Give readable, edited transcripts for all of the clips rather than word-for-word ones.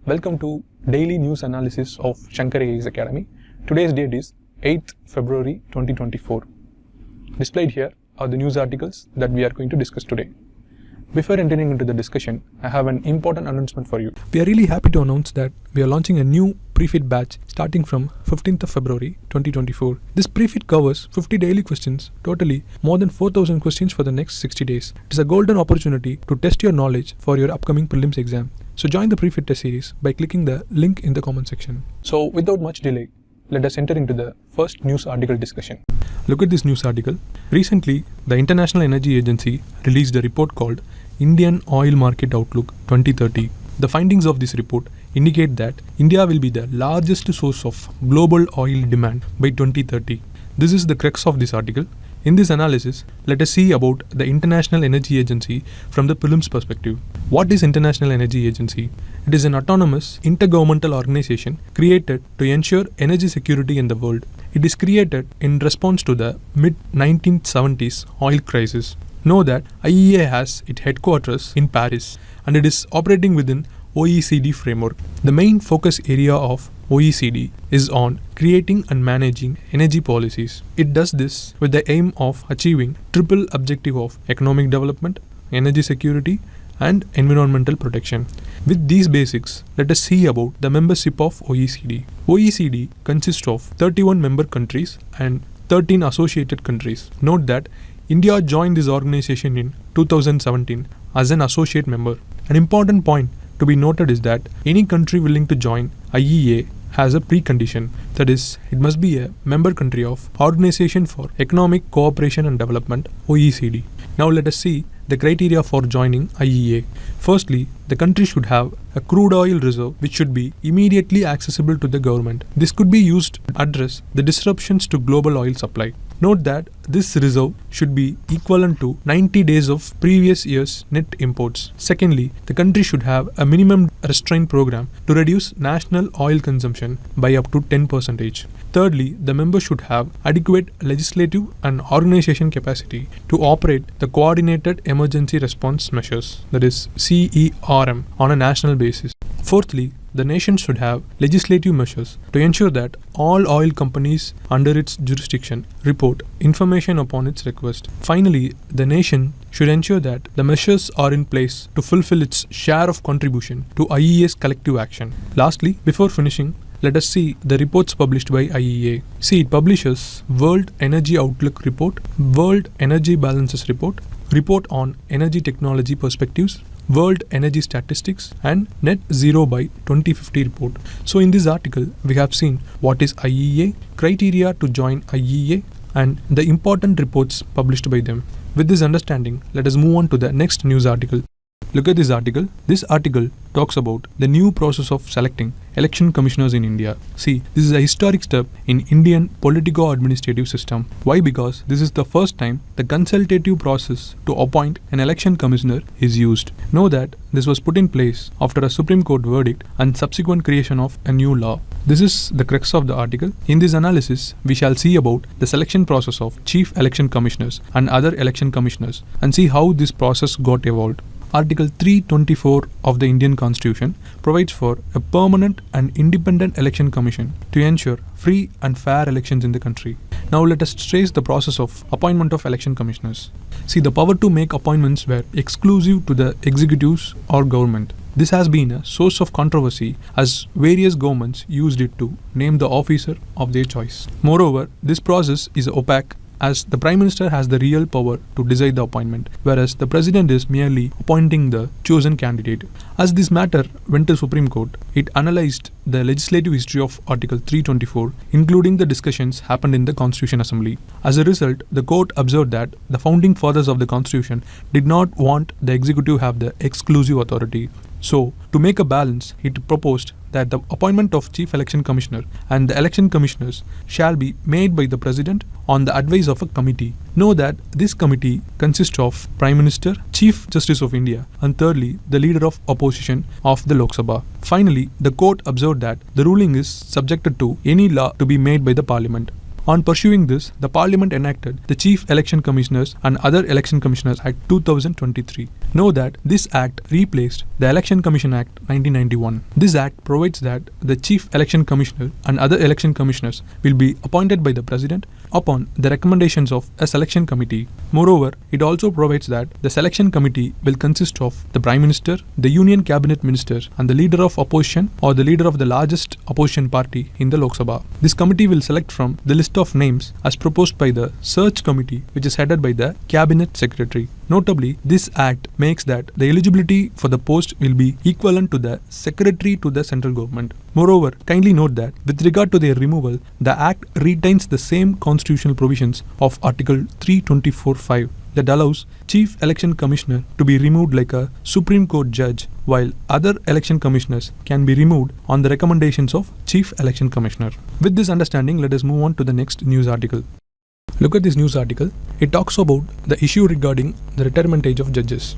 Welcome to daily news analysis of Shankar AI's Academy. Today's date is 8th February 2024. Displayed here are the news articles that we are going to discuss today. Before entering into the discussion, I have an important announcement for you. We are really happy to announce that we are launching a new pre-fit batch starting from 15th of February 2024. This pre-fit covers 50 daily questions, totally more than 4,000 questions for the next 60 days. It is a golden opportunity to test your knowledge for your upcoming prelims exam. So join the pre-fit test series by clicking the link in the comment section. So without much delay, let us enter into the first news article discussion. Look at this news article. Recently, the International Energy Agency released a report called Indian Oil Market Outlook 2030. The findings of this report indicate that India will be the largest source of global oil demand by 2030. This is the crux of this article. In this analysis, let us see about the International Energy Agency from the prelims perspective. What is International Energy Agency? It is an autonomous, intergovernmental organization created to ensure energy security in the world. It is created in response to the mid-1970s oil crisis. Know that IEA has its headquarters in Paris and it is operating within OECD framework. The main focus area of OECD is on creating and managing energy policies. It does this with the aim of achieving triple objective of economic development, energy security, and environmental protection. With these basics, let us see about the membership of OECD. OECD consists of 31 member countries and 13 associated countries. Note that India joined this organization in 2017 as an associate member. An important point to be noted is that any country willing to join IEA has a precondition, that is, it must be a member country of Organization for Economic Cooperation and Development, OECD. Now let us see the criteria for joining IEA. Firstly, the country should have a crude oil reserve which should be immediately accessible to the government. This could be used to address the disruptions to global oil supply. Note that this reserve should be equivalent to 90 days of previous year's net imports. Secondly, the country should have a minimum restraint program to reduce national oil consumption by up to 10%. Thirdly, the member should have adequate legislative and organization capacity to operate the Coordinated Emergency Response Measures, that is CERM, on a national basis. Fourthly, the nation should have legislative measures to ensure that all oil companies under its jurisdiction report information upon its request. Finally, the nation should ensure that the measures are in place to fulfill its share of contribution to IEA's collective action. Lastly, before finishing, let us see the reports published by IEA. See, it publishes World Energy Outlook Report, World Energy Balances Report, Report on Energy Technology Perspectives, World Energy Statistics, and Net Zero by 2050 report. So in this article, we have seen what is IEA, criteria to join IEA, and the important reports published by them. With this understanding, let us move on to the next news article. Look at this article. This article talks about the new process of selecting election commissioners in India. See, this is a historic step in Indian politico-administrative system. Why? Because this is the first time the consultative process to appoint an election commissioner is used. Know that this was put in place after a Supreme Court verdict and subsequent creation of a new law. This is the crux of the article. In this analysis, we shall see about the selection process of chief election commissioners and other election commissioners and see how this process got evolved. Article 324 of the Indian Constitution provides for a permanent and independent election commission to ensure free and fair elections in the country. Now let us trace the process of appointment of election commissioners. See, the power to make appointments were exclusive to the executives or government. This has been a source of controversy as various governments used it to name the officer of their choice. Moreover, this process is opaque as the Prime Minister has the real power to decide the appointment, whereas the President is merely appointing the chosen candidate. As this matter went to Supreme Court, it analysed the legislative history of Article 324, including the discussions happened in the Constitution Assembly. As a result, the court observed that the founding fathers of the Constitution did not want the executive to have the exclusive authority. So, to make a balance, it proposed that the appointment of Chief Election Commissioner and the election commissioners shall be made by the President on the advice of a committee. Know that this committee consists of Prime Minister, Chief Justice of India, and thirdly, the Leader of Opposition of the Lok Sabha. Finally, the court observed that the ruling is subjected to any law to be made by the Parliament. On pursuing this, the Parliament enacted the Chief Election Commissioners and Other Election Commissioners Act 2023. Know that this act replaced the Election Commission Act 1991. This act provides that the Chief Election Commissioner and other election commissioners will be appointed by the President upon the recommendations of a selection committee. Moreover, it also provides that the selection committee will consist of the Prime Minister, the Union Cabinet Minister, and the leader of opposition or the leader of the largest opposition party in the Lok Sabha. This committee will select from the list of names as proposed by the search committee, which is headed by the Cabinet Secretary. Notably, this act makes that the eligibility for the post will be equivalent to the secretary to the central government. Moreover, kindly note that with regard to their removal, the act retains the same constitutional provisions of Article 324(5) that allows Chief Election Commissioner to be removed like a Supreme Court judge, while other election commissioners can be removed on the recommendations of Chief Election Commissioner. With this understanding, let us move on to the next news article. Look at this news article. It talks about the issue regarding the retirement age of judges.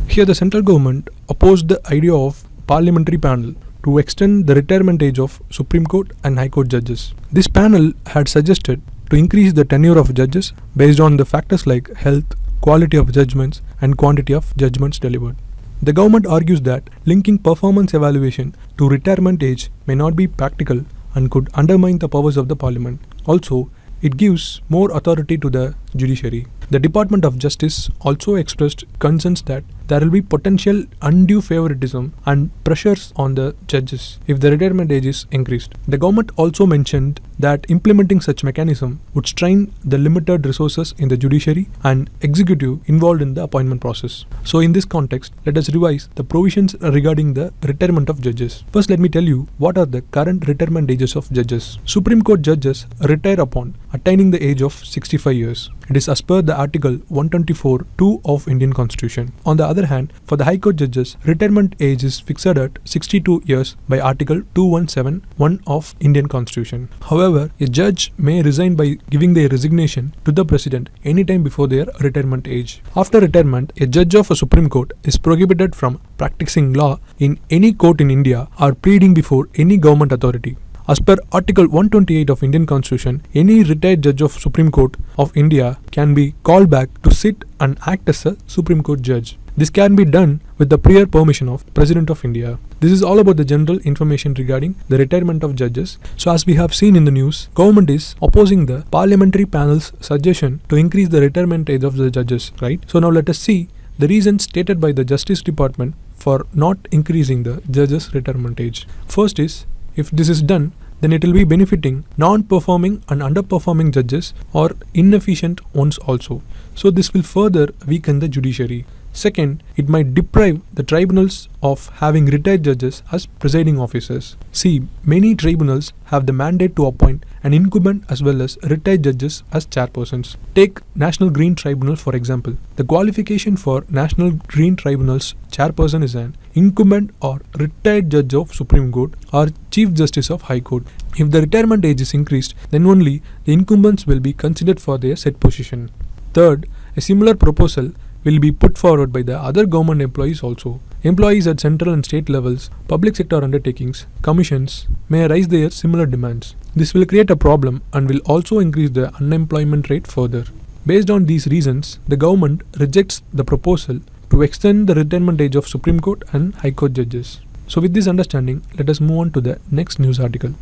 Here the central government opposed the idea of parliamentary panel to extend the retirement age of Supreme Court and High Court judges. This panel had suggested to increase the tenure of judges based on the factors like health, quality of judgments, and quantity of judgments delivered. The government argues that linking performance evaluation to retirement age may not be practical and could undermine the powers of the parliament. Also, it gives more authority to the judiciary. The Department of Justice also expressed concerns that there will be potential undue favoritism and pressures on the judges if the retirement age is increased. The government also mentioned that implementing such mechanism would strain the limited resources in the judiciary and executive involved in the appointment process. So in this context, let us revise the provisions regarding the retirement of judges. First, let me tell you what are the current retirement ages of judges. Supreme Court judges retire upon attaining the age of 65 years. It is as per the Article 124(2) of Indian Constitution. On the other hand, for the High Court judges, retirement age is fixed at 62 years by Article 2171 of Indian Constitution. However, a judge may resign by giving their resignation to the President anytime before their retirement age. After retirement, a judge of a Supreme Court is prohibited from practicing law in any court in India or pleading before any government authority. As per Article 128 of Indian Constitution, any retired judge of Supreme Court of India can be called back to sit and act as a Supreme Court judge. This can be done with the prior permission of President of India. This is all about the general information regarding the retirement of judges. So as we have seen in the news, government is opposing the parliamentary panel's suggestion to increase the retirement age of the judges, right? So now let us see the reasons stated by the Justice Department for not increasing the judges' retirement age. First is, if this is done, then it will be benefiting non-performing and underperforming judges or inefficient ones also. So this will further weaken the judiciary. Second, it might deprive the tribunals of having retired judges as presiding officers. See, many tribunals have the mandate to appoint an incumbent as well as retired judges as chairpersons. Take National Green Tribunal for example. The qualification for National Green Tribunal's chairperson is an incumbent or retired judge of Supreme Court or Chief Justice of High Court. If the retirement age is increased, then only the incumbents will be considered for their said position. Third, a similar proposal will be put forward by the other government employees also. Employees at central and state levels, public sector undertakings, commissions may raise their similar demands. This will create a problem and will also increase the unemployment rate further. Based on these reasons, the government rejects the proposal to extend the retirement age of Supreme Court and High Court judges. So with this understanding, let us move on to the next news article.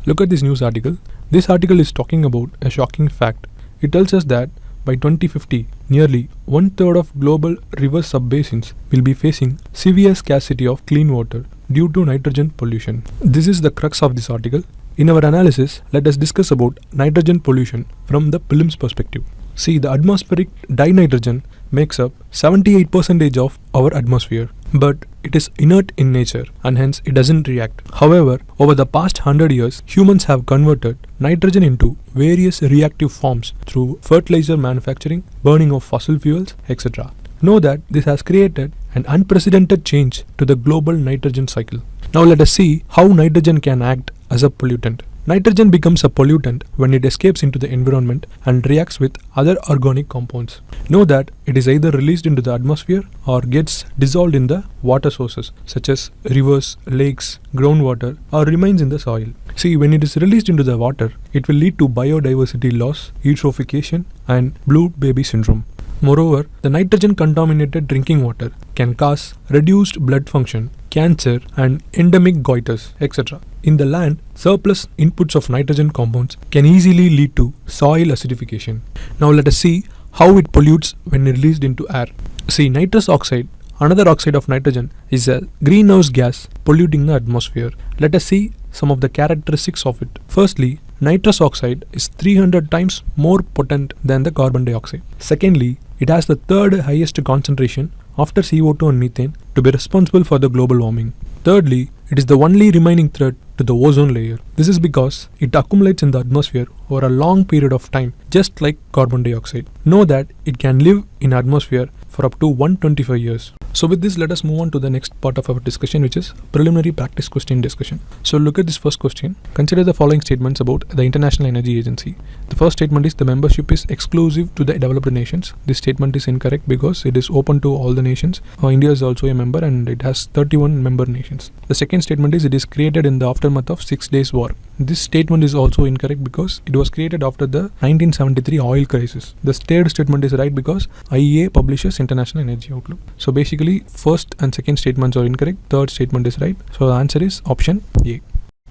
Look at this news article. This article is talking about a shocking fact. It tells us that by 2050, nearly 1/3 of global river subbasins will be facing severe scarcity of clean water due to nitrogen pollution. This is the crux of this article. In our analysis, let us discuss about nitrogen pollution from the prelims perspective. See, the atmospheric dinitrogen makes up 78% of our atmosphere, but it is inert in nature and hence it doesn't react. However, over the past 100 years, humans have converted nitrogen into various reactive forms through fertilizer manufacturing, burning of fossil fuels, etc. Know that this has created an unprecedented change to the global nitrogen cycle. Now let us see how nitrogen can act as a pollutant. Nitrogen becomes a pollutant when it escapes into the environment and reacts with other organic compounds. Know that it is either released into the atmosphere or gets dissolved in the water sources such as rivers, lakes, groundwater, or remains in the soil. See, when it is released into the water, it will lead to biodiversity loss, eutrophication, and blue baby syndrome. Moreover, the nitrogen contaminated drinking water can cause reduced blood function, cancer, and endemic goiters, etc. In the land, surplus inputs of nitrogen compounds can easily lead to soil acidification. Now let us see how it pollutes when released into air. See, nitrous oxide, another oxide of nitrogen, is a greenhouse gas polluting the atmosphere. Let us see some of the characteristics of it. Firstly, nitrous oxide is 300 times more potent than the carbon dioxide. Secondly, it has the third highest concentration after CO2 and methane to be responsible for the global warming. Thirdly, it is the only remaining threat to the ozone layer. This is because it accumulates in the atmosphere over a long period of time, just like carbon dioxide. Know that it can live in atmosphere for up to 125 years. So with this, let us move on to the next part of our discussion, which is preliminary practice question discussion. So look at this first question. Consider the following statements about the International Energy Agency. The first statement is the membership is exclusive to the developed nations. This statement is incorrect because it is open to all the nations. India is also a member and it has 31 member nations. The second statement is it is created in the aftermath of 6 days war. This statement is also incorrect because it was created after the 1973 oil crisis. The third statement is right because IEA publishes International Energy Outlook. So basically, first and second statements are incorrect. Third statement is right. So the answer is option A.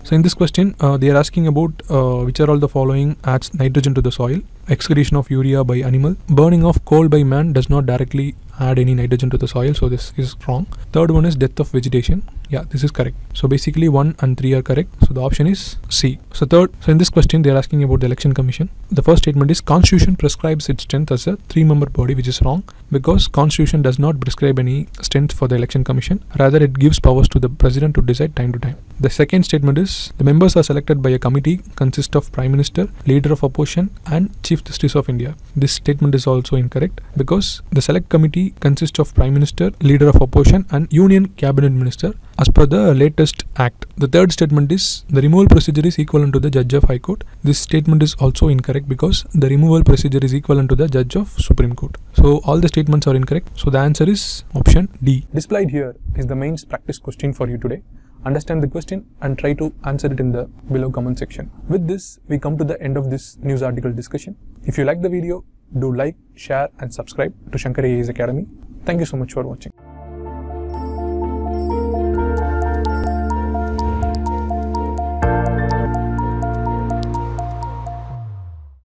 So in this question, they are asking about which are all the following adds nitrogen to the soil. Excretion of urea by animal. Burning of coal by man does not directly add any nitrogen to the soil, so this is wrong. Third one is death of vegetation. Yeah, this is correct. So basically 1 and 3 are correct. So the option is C. So in this question they are asking about the election commission. The first statement is Constitution prescribes its strength as a 3-member body, which is wrong because Constitution does not prescribe any strength for the election commission. Rather, it gives powers to the president to decide time to time. The second statement is the members are selected by a committee consist of Prime Minister, Leader of Opposition, and Chief Justice of India. This statement is also incorrect because the select committee consists of Prime Minister, Leader of Opposition, and Union Cabinet Minister as per the latest act. The third statement is the removal procedure is equivalent to the Judge of High Court. This statement is also incorrect because the removal procedure is equivalent to the Judge of Supreme Court. So all the statements are incorrect. So the answer is option D. Displayed here is the mains practice question for you today. Understand the question and try to answer it in the below comment section. With this, we come to the end of this news article discussion. If you like the video, do like, share and subscribe to Shankar AIS Academy. Thank you so much for watching.